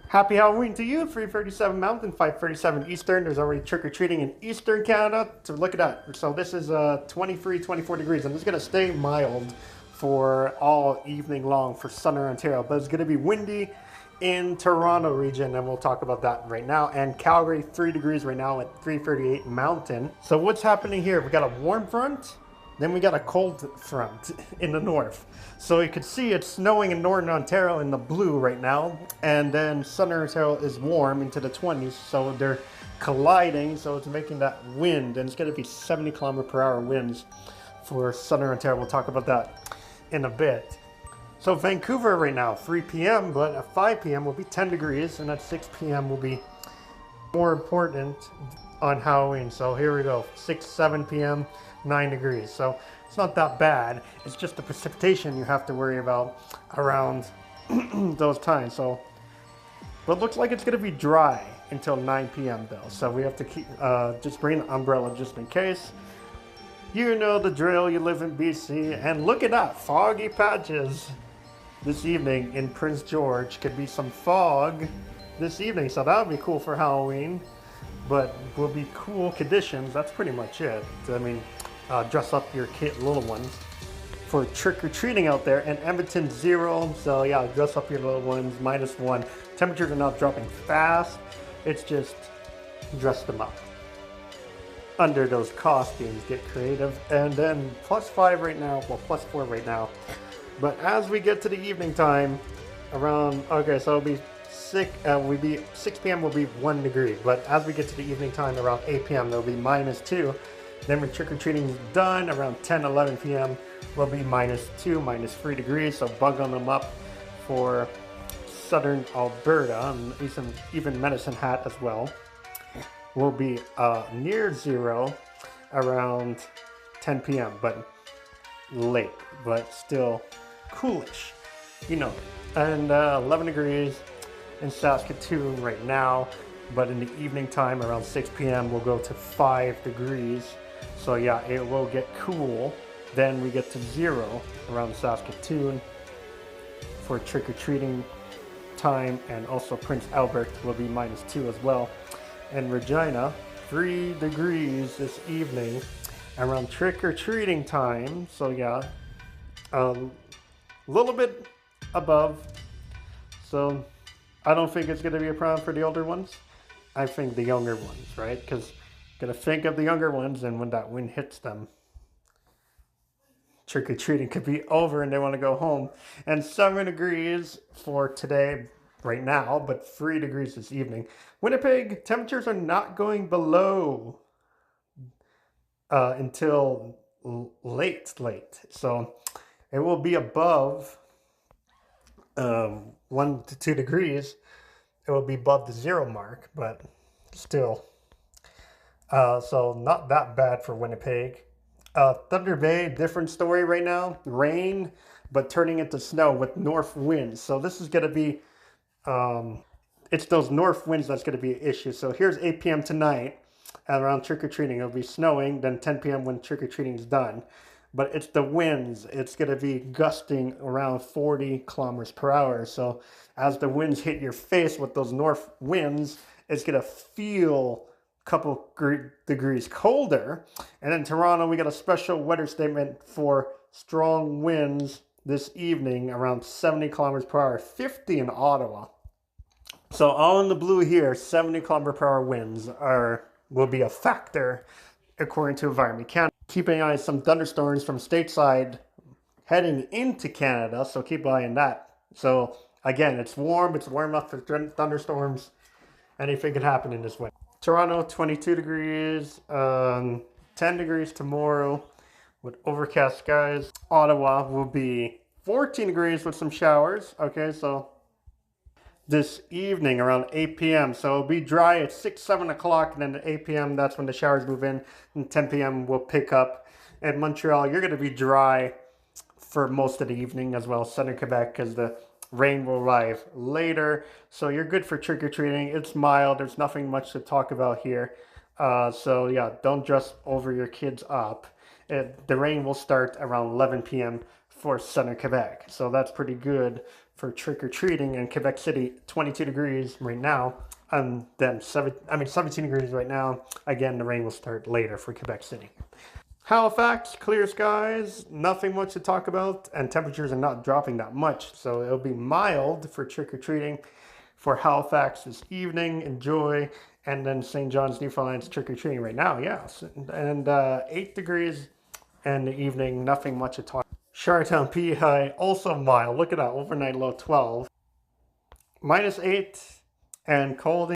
Happy Halloween to you, 3:37 Mountain, 5:37 Eastern. There's already trick-or-treating in Eastern Canada. So look at that. So this is 23, 24 degrees, and it's going to stay mild for all evening long for Southern Ontario. But it's going to be windy in Toronto region, and we'll talk about that right now. And Calgary, 3 degrees right now at 3:38 Mountain. So what's happening here? We got a warm front, then we got a cold front in the north. So you can see it's snowing in northern Ontario in the blue right now. And then southern Ontario is warm into the 20s. So they're colliding. So it's making that wind. And it's going to be 70 km/h winds for southern Ontario. We'll talk about that in a bit. So Vancouver right now, 3 p.m. But at 5 p.m. will be 10 degrees. And at 6 p.m. will be more important on Halloween. So here we go, 6, 7 p.m., 9 degrees. So it's not that bad. It's just the precipitation you have to worry about around those times. So, but it looks like it's going to be dry until 9 p.m. though. So we have to keep, just bring an umbrella just in case. You know the drill, you live in BC. And look at that, foggy patches this evening in Prince George. Could be some fog this evening, so that would be cool for Halloween. But will be cool conditions. That's pretty much it. I mean, dress up your little ones for trick or treating out there. And Edmonton 0, so yeah, dress up your little ones. -1. Temperatures are not dropping fast. It's just dress them up under those costumes. Get creative. And then +5 right now. Well, +4 right now. But as we get to the evening time, around, okay, so it'll be 6 p.m. will be 1 degree, but as we get to the evening time around 8 p.m. there'll be -2. Then when trick-or-treating is done around 10, 11 p.m. will be -2, -3 degrees, so bundle them up for southern Alberta, and even Medicine Hat as well will be near 0 around 10 p.m. but late, but still coolish, you know. And 11 degrees in Saskatoon right now, but in the evening time around 6 p.m. we'll go to 5 degrees. So yeah, it will get cool. Then we get to 0 around Saskatoon for trick-or-treating time, and also Prince Albert will be -2 as well. And Regina, 3 degrees this evening around trick-or-treating time. So yeah, a little bit above. So I don't think it's going to be a problem for the older ones. I think the younger ones, right? Because going to think of the younger ones, and when that wind hits them, trick-or-treating could be over and they want to go home. And 7 degrees for today, right now, but 3 degrees this evening. Winnipeg, temperatures are not going below until late. So it will be above 1 to 2 degrees. It will be above the 0 mark, but still. So not that bad for Winnipeg. Thunder Bay, different story right now. Rain, but turning into snow with north winds. So this is going to be, it's those north winds that's going to be an issue. So here's 8 p.m. tonight. Around trick-or-treating, it'll be snowing. Then 10 p.m. when trick-or-treating is done. But it's the winds. It's going to be gusting around 40 km/h. So as the winds hit your face with those north winds, it's going to feel a couple degrees colder. And in Toronto, we got a special weather statement for strong winds this evening around 70 km/h, 50 in Ottawa. So all in the blue here, 70 km/h winds will be a factor according to Environment Canada. Keep an eye on some thunderstorms from stateside heading into Canada, so keep an eye on that. So again, it's warm enough for thunderstorms. Anything could happen in this way. Toronto, 22 degrees, 10 degrees tomorrow with overcast skies. Ottawa will be 14 degrees with some showers. Okay, so this evening around 8 p.m. So it'll be dry at 6, 7 o'clock, and then at 8 p.m. that's when the showers move in, and 10 p.m. will pick up. At Montreal, you're going to be dry for most of the evening as well, southern Quebec, because the rain will arrive later. So you're good for trick-or-treating. It's mild. There's nothing much to talk about here. So yeah, don't dress over your kids up. The rain will start around 11 p.m. for Center Quebec. So that's pretty good for trick-or-treating in Quebec City. 22 degrees right now. Then 17 degrees right now. Again, the rain will start later for Quebec City. Halifax, clear skies, nothing much to talk about, and temperatures are not dropping that much. So it'll be mild for trick-or-treating for Halifax this evening. Enjoy. And then St. John's, Newfoundland's trick-or-treating right now, yes. And 8 degrees in the evening, nothing much to talk. Charlottetown, PEI, also mild. Look at that, overnight low 12. -8 and cold